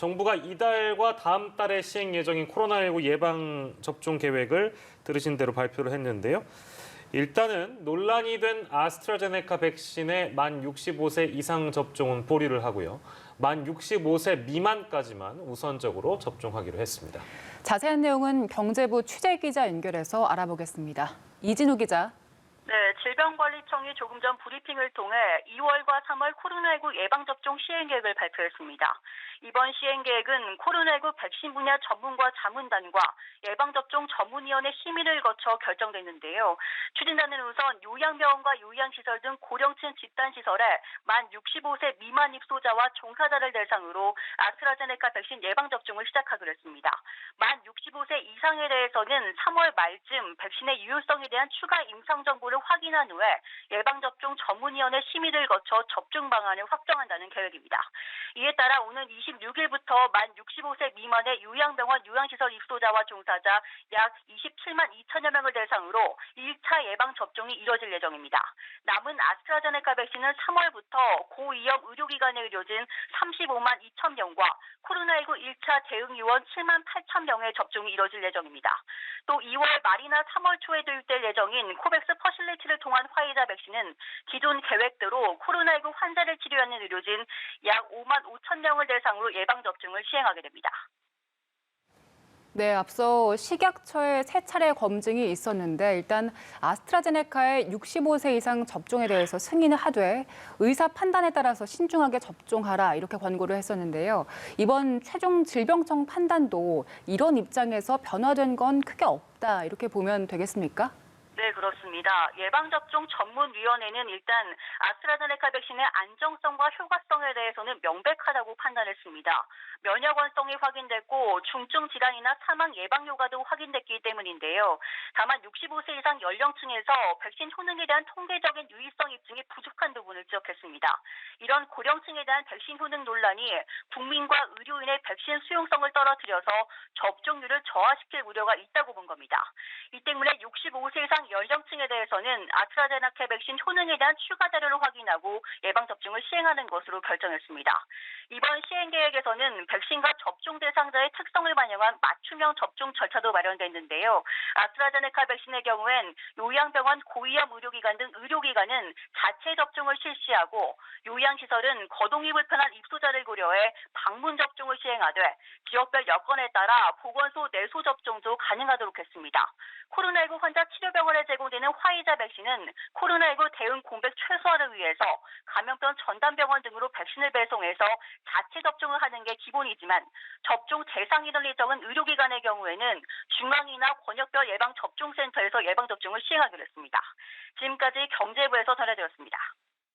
정부가 이달과 다음 달에 시행 예정인 코로나19 예방 접종 계획을 들으신 대로 발표를 했는데요. 일단은 논란이 된 아스트라제네카 백신의 만 65세 이상 접종은 보류를 하고요. 만 65세 미만까지만 우선적으로 접종하기로 했습니다. 자세한 내용은 경제부 취재기자 연결해서 알아보겠습니다. 이진우 기자. 네, 질병관리청이 조금 전 브리핑을 통해 2월과 3월 코로나19 예방접종 시행계획을 발표했습니다. 이번 시행계획은 코로나19 백신 분야 전문가 자문단과 예방접종 전문위원회 심의를 거쳐 결정됐는데요. 추진단은 우선 요양병원과 요양시설 등 고령층 집단시설에 만 65세 미만 입소자와 종사자를 대상으로 아스트라제네카 백신 예방접종을 시작하기로 했습니다. 만 65세 이상에 대해서는 3월 말쯤 백신의 유효성에 대한 추가 임상 정보를 확인한 후에 예방접종 전문위원회 심의를 거쳐 접종 방안을 확정한다는 계획입니다. 이에 따라 오는 26일부터 만 65세 미만의 요양병원 요양시설 입소자와 종사자 약 27만 2천여 명을 대상으로 1차 예방접종이 이뤄질 예정입니다. 남은 아스트라제네카 백신은 3월부터 고위험 의료기관의 의료진 35만 2천 명과 코로나19 1차 대응 요원 7만 8천 명의 접종이 이뤄질 예정입니다. 또 2월 말이나 3월 초에 도입될 예정인 코백스 퍼실리티를 통한 화이자 백신은 기존 계획대로 코로나19 환자를 치료하는 의료진 약 5만 5천 명을 대상으로 예방접종을 시행하게 됩니다. 네, 앞서 식약처의 3차례 검증이 있었는데 일단 아스트라제네카의 65세 이상 접종에 대해서 승인을 하되 의사 판단에 따라서 신중하게 접종하라 이렇게 권고를 했었는데요. 이번 최종 질병청 판단도 이런 입장에서 변화된 건 크게 없다 이렇게 보면 되겠습니까? 네, 그렇습니다. 예방접종 전문위원회는 일단 아스트라제네카 백신의 안정성과 효과성에 대해서는 명백하다고 판단했습니다. 면역 완성이 확인됐고 중증 질환이나 사망 예방 효과도 확인됐기 때문인데요. 다만 65세 이상 연령층에서 백신 효능에 대한 통계적인 유의성 입증이 부족한 부분을 지적했습니다. 이런 고령층에 대한 백신 효능 논란이 국민과 의료인의 백신 수용성을 떨어뜨려서 접종률을 저하시킬 우려가 있다고 본 겁니다. 이 때문에 65세 이상 연령층에 대해서는 아스트라제네카 백신 효능에 대한 추가 자료를 확인하고 예방접종을 시행하는 것으로 결정했습니다. 이번 시행계획에서는 백신과 접종 대상자의 특성을 반영한 맞춤형 접종 절차도 마련됐는데요. 아스트라제네카 백신의 경우엔 요양병원, 고위험 의료기관 등 의료기관은 자체 접종을 실시하고 요양시설은 거동이 불편한 입소자를 고려해 방문 접종을 시행하되 지역별 여건에 따라 보건소 내소 접종도 가능하도록 했습니다. 코로나19 환자 치료병원에 제공되는 화이자 백신은 코로나19 대응 공백 최소화를 위해서 감염병 전담병원 등으로 백신을 배송해서 자체 접종을 하는 게 기본이지만 접종 대상 인원이 적은 의료기관의 경우에는 중앙이나 권역별 예방접종센터에서 예방접종을 시행하기로 했습니다. 지금까지 경제부에서 전해드렸습니다.